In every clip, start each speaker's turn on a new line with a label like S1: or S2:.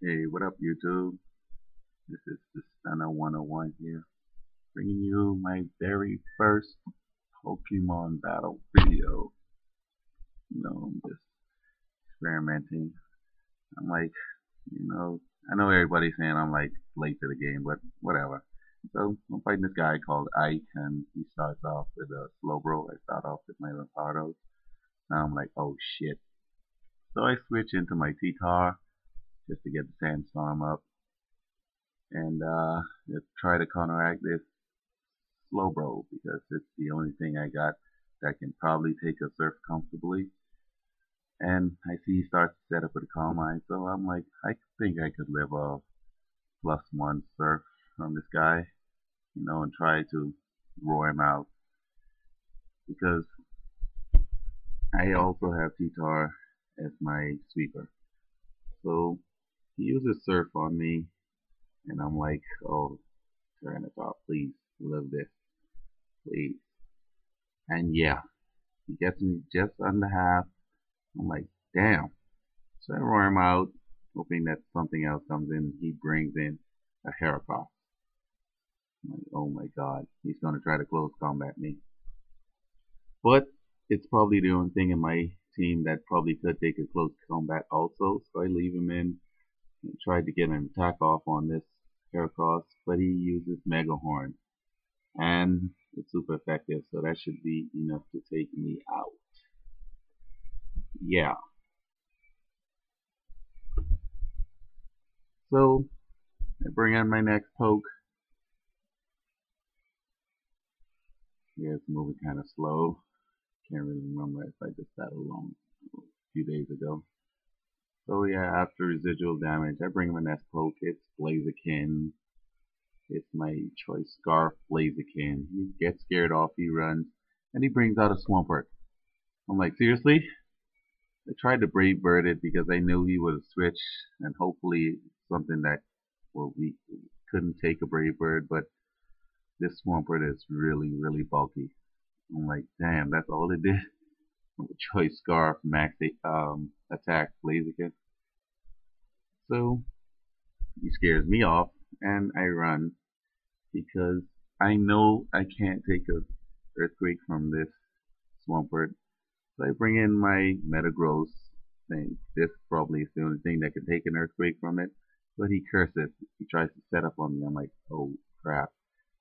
S1: Hey, what up, YouTube? This is the Stunna101 here, bringing you my very first Pokemon battle video. I'm just experimenting. I'm like, I know everybody's saying I'm like late to the game, but whatever. So I'm fighting this guy called Ike, and he starts off with a Slowbro. I start off with my Lepardos. Now I'm like, oh shit. So I switch into my T-Tar just to get the Sandstorm up and just try to counteract this Slowbro because it's the only thing I got that can probably take a surf comfortably. And I see he starts to set up with a Calm Mind, so I'm like, I think I could live off +1 surf from this guy, and try to roar him out because I also have T-Tar as my sweeper. So he uses surf on me, and I'm like, oh, Tyranitar, please live this, please. And yeah, he gets me just under half. I'm like, damn. So I roar him out, hoping that something else comes in. He brings in a Heracross. I'm like, oh my god, he's gonna try to close combat me. But it's probably the only thing in my team that probably could take a close combat also. So I leave him in and try to get an attack off on this Heracross, but he uses Mega Horn. And it's super effective, so that should be enough to take me out. Yeah. So I bring in my next poke. Yeah, it's moving kind of slow. Can't really remember if I just got alone a few days ago. So yeah, after residual damage, I bring him a next poke. It's Blaziken. It's my choice Scarf Blaziken. He gets scared off, he runs, and he brings out a Swampert. I'm like, seriously? I tried to Brave Bird it because I knew he would switch, and hopefully something that, well, we couldn't take a Brave Bird, but this Swampert is really, really bulky. I'm like, damn, that's all it did. Choice Scarf, max attack, Blaziken. So he scares me off, and I run because I know I can't take a Earthquake from this Swampert. So I bring in my Metagross, saying this probably is the only thing that can take an Earthquake from it. But he curses. He tries to set up on me. I'm like, oh crap.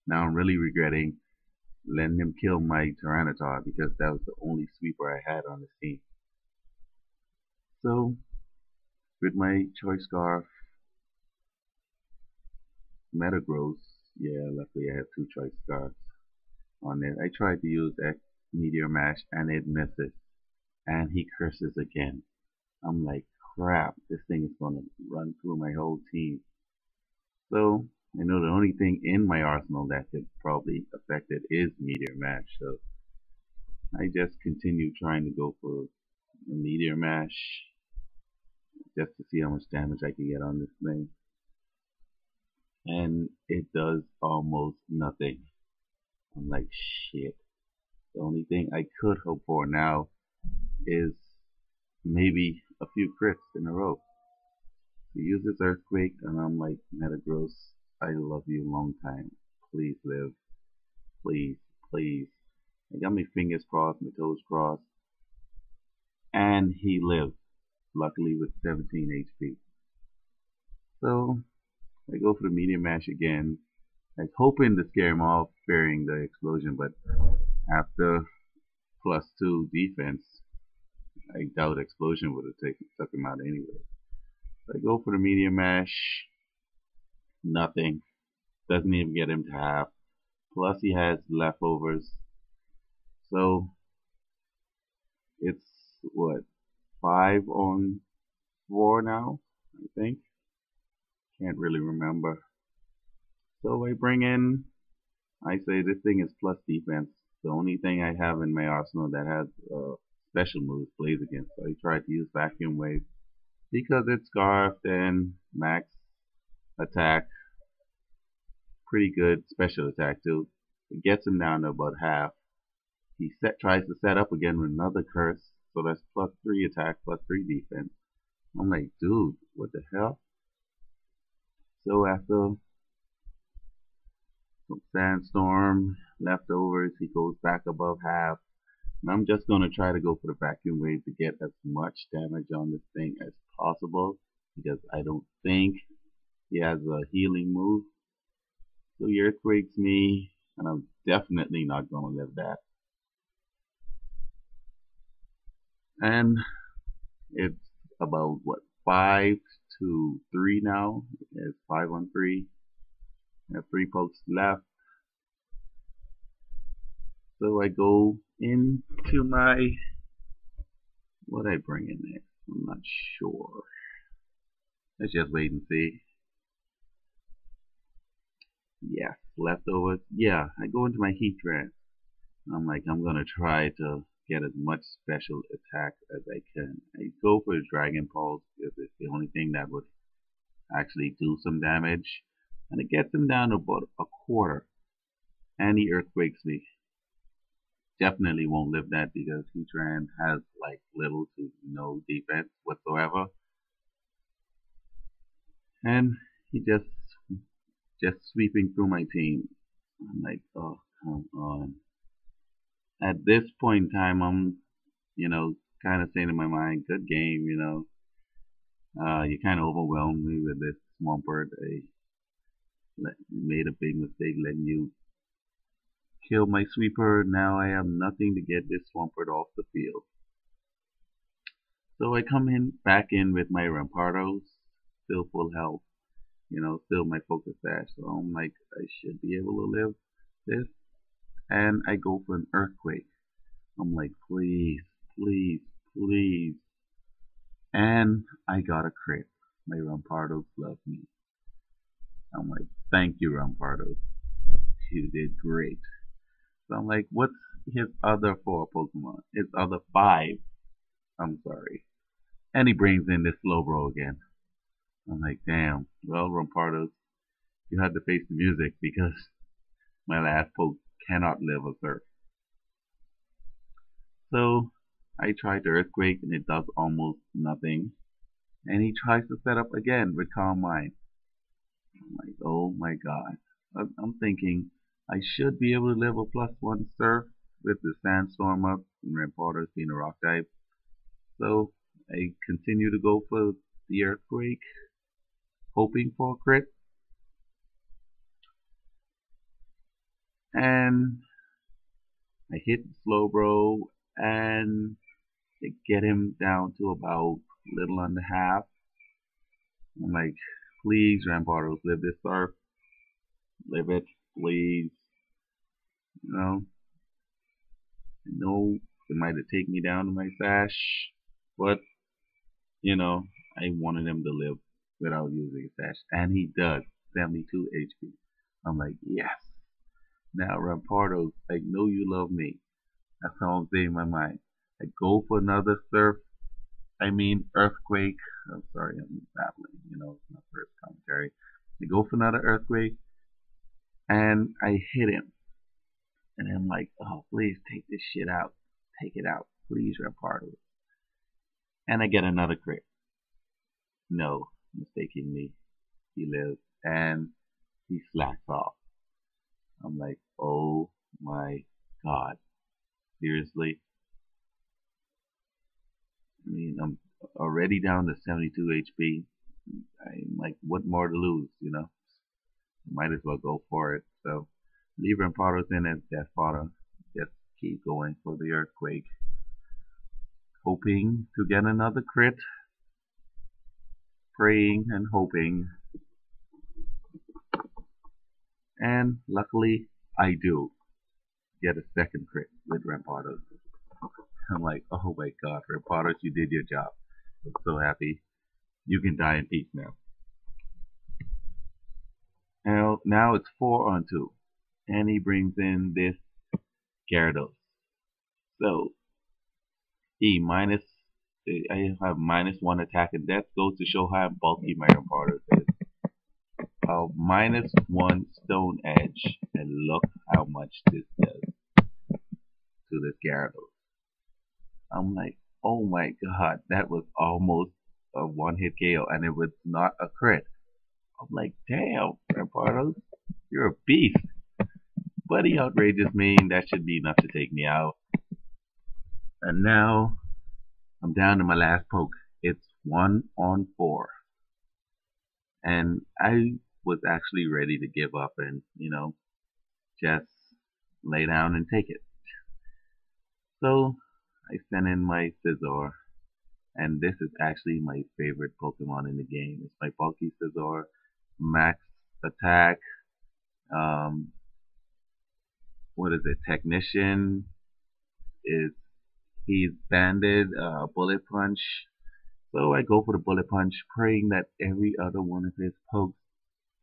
S1: Now I'm really regretting letting him kill my Tyranitar because that was the only sweeper I had on the team. So with my Choice Scarf, Metagross, yeah, luckily I have two Choice Scarves on it. I tried to use X Meteor Mash and it misses. And he curses again. I'm like, crap, this thing is gonna run through my whole team. So I know the only thing in my arsenal that could probably affect it is Meteor Mash. So I just continue trying to go for a Meteor Mash just to see how much damage I can get on this thing. And it does almost nothing. I'm like, shit. The only thing I could hope for now is maybe a few crits in a row. He uses Earthquake, and I'm like, Metagross, I love you long time. Please live. Please, please. I got my fingers crossed, my toes crossed. And he lived, luckily with 17 HP. So I go for the Meteor Mash again. I was hoping to scare him off, fearing the explosion, but after +2 defense, I doubt explosion would have took him out anyway. So I go for the Meteor Mash. Nothing. Doesn't even get him to half. Plus he has leftovers. So it's what, 5-on-4 now, I think. Can't really remember. So I bring in, I say this thing is plus defense. The only thing I have in my arsenal that has special moves Blaziken. So I tried to use Vacuum Wave because it's scarfed and max attack. Pretty good special attack too. It gets him down to about half. He tries to set up again with another curse, so that's +3 attack, +3 defense. I'm like, dude, what the hell? So after some sandstorm leftovers, he goes back above half. And I'm just gonna try to go for the vacuum wave to get as much damage on this thing as possible because I don't think he has a healing move. So he earthquakes me, and I'm definitely not gonna live that. And it's about what 5-3 now. It's 5 on 3. I have 3 pokes left. So I go into my what I bring in next. I'm not sure. Let's just wait and see. Yes, leftovers. Yeah, I go into my heat trance. I'm like, I'm gonna try to get as much special attack as I can. I go for the Dragon Pulse because it's the only thing that would actually do some damage. And it gets him down to about a quarter. And he earthquakes me. Definitely won't live that because Heatran has like little to no defense whatsoever. And he just sweeping through my team. I'm like, oh come on. At this point in time I'm, kind of saying in my mind, good game, you kind of overwhelmed me with this Swampert. I made a big mistake letting you kill my sweeper. Now I have nothing to get this Swampert off the field. So I come back in with my Rampardos, still full health, still my focus dash. So I'm like, I should be able to live this. And I go for an earthquake. I'm like, please, please, please. And I got a crit. My Rampardos love me. I'm like, thank you, Rampardos. You did great. So I'm like, what's his other 4 Pokemon? His other 5. I'm sorry. And he brings in this Slowbro again. I'm like, damn. Well, Rampardos, you had to face the music because my last poke cannot live a surf. So I tried to Earthquake and it does almost nothing. And he tries to set up again with Calm Mind. I'm like, oh my god. I'm thinking I should be able to live a +1 surf with the Sandstorm up and Rampardos being a rock type. So I continue to go for the Earthquake, hoping for a crit. And I hit Slowbro and I get him down to about little under half. I'm like, please, Rampardos, live this surf. Live it, please. I know it might have taken me down to my sash, but I wanted him to live without using a sash, and he does. 72 HP. I'm like, yes. Now, Rampardos, I know you love me. That's how I'm saying in my mind. I go for another earthquake. I'm sorry, I'm babbling. It's my first commentary. I go for another earthquake, and I hit him. And I'm like, oh, please take this shit out. Take it out. Please, Rampardos. And I get another crit. No, mistakenly, he lives. And he slacks off. I'm like, oh my god. Seriously? I'm already down to 72 HP. I'm like, what more to lose, Might as well go for it. So, leave Rampardos in as death fodder. Just keep going for the earthquake. Hoping to get another crit. Praying and hoping. And luckily, I do get a second crit with Rampardos. I'm like, oh my god, Rampardos, you did your job. I'm so happy. You can die in peace now. Now it's 4-on-2. And he brings in this Gyarados. So, I have -1 attack and death. Goes to show how bulky my Rampardos is. -1 Stone Edge. And look how much this does to this Gyarados. I'm like, oh my god, that was almost a one-hit KO, and it was not a crit. I'm like, damn, Rampardos, you're a beast. But he outrageous me, and that should be enough to take me out. And now I'm down to my last poke. It's 1-on-4. And I was actually ready to give up and, just lay down and take it. So I sent in my Scizor, and this is actually my favorite Pokemon in the game. It's my bulky Scizor, max attack, um, what is it, Technician, is he's banded, Bullet Punch. So I go for the Bullet Punch, praying that every other one of his pokes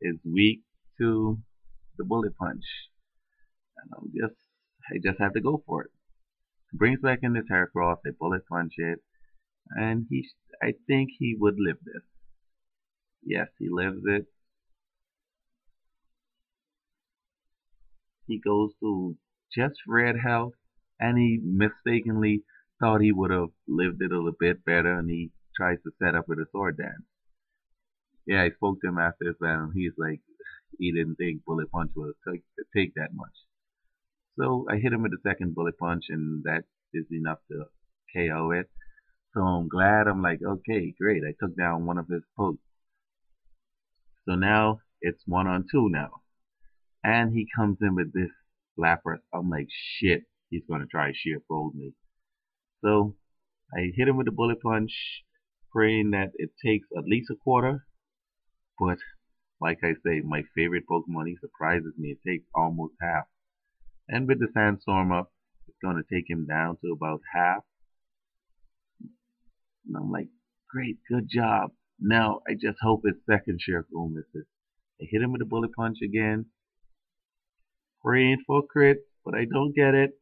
S1: is weak to the Bullet Punch. And I just have to go for it. Brings back in the Heracross, I Bullet Punch it, and I think he would live this. Yes, he lives it. He goes to just red health, and he mistakenly thought he would have lived it a little bit better, and he tries to set up with a sword dance. Yeah, I spoke to him after his battle. He's like, he didn't think Bullet Punch would take that much. So I hit him with the second Bullet Punch, and that is enough to KO it. So I'm glad. I'm like, okay, great. I took down one of his pokes. So now it's 1-on-2 now. And he comes in with this Lapras. I'm like, shit, he's going to try sheer fold me. So I hit him with the Bullet Punch, praying that it takes at least a quarter. But like I say, my favorite Pokemon, he surprises me. It takes almost half. And with the Sandstorm up, it's going to take him down to about half. And I'm like, great, good job. Now I just hope his second Sharecrow misses. I hit him with a Bullet Punch again, praying for a crit, but I don't get it.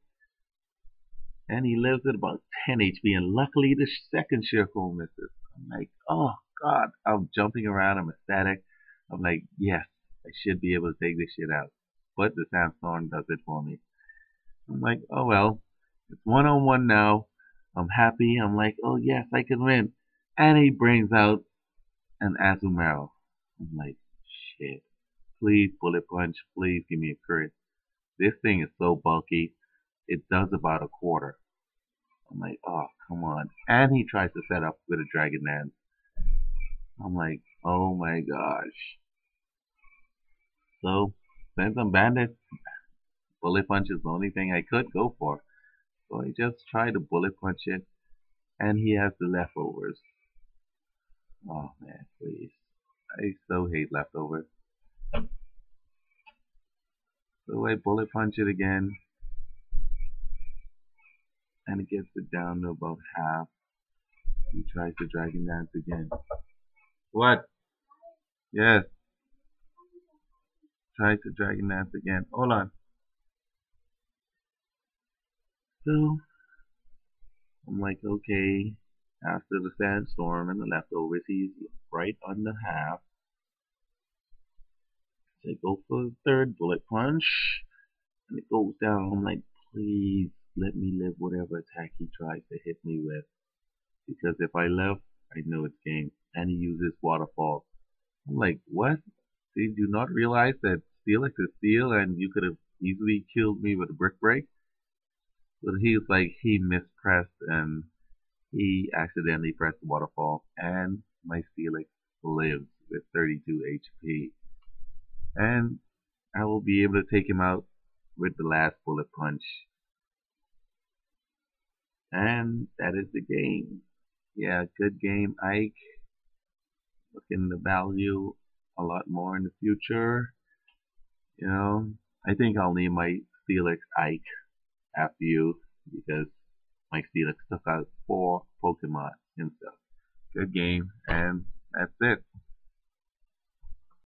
S1: And he lives at about 10 HP, and luckily the second Sharecrow misses. I'm like, oh god, I'm jumping around, I'm ecstatic. I'm like, yes, I should be able to take this shit out. But the Sandstorm does it for me. I'm like, oh well, it's 1-on-1 now. I'm happy. I'm like, oh yes, I can win. And he brings out an Azumarill. I'm like, shit. Please, Bullet Punch. Please give me a crit. This thing is so bulky. It does about a quarter. I'm like, oh, come on. And he tries to set up with a Dragon Dance. I'm like, oh my gosh. So, since I'm banded, Bullet Punch is the only thing I could go for. So I just tried to Bullet Punch it. And he has the leftovers. Oh man, please. I so hate leftovers. So I Bullet Punch it again. And it gets it down to about half. He tries to Dragon Dance again. What? Yes. Tries to Dragon Dance again. Hold on. So I'm like, okay. After the Sandstorm and the leftovers, he's right under half. So I go for the third Bullet Punch. And it goes down. I'm like, please let me live whatever attack he tries to hit me with. Because if I live, I know it's game. And he uses Waterfall. I'm like, what? Did you not realize that Steelix is steel and you could have easily killed me with a Brick Break? But he was like, he mispressed and he accidentally pressed Waterfall. And my Steelix lives with 32 HP. And I will be able to take him out with the last Bullet Punch. And that is the game. Yeah, good game, Ike. Looking to value a lot more in the future. I think I'll name my Steelix Ike after you because my Steelix took out 4 Pokemon himself. Good game, and that's it.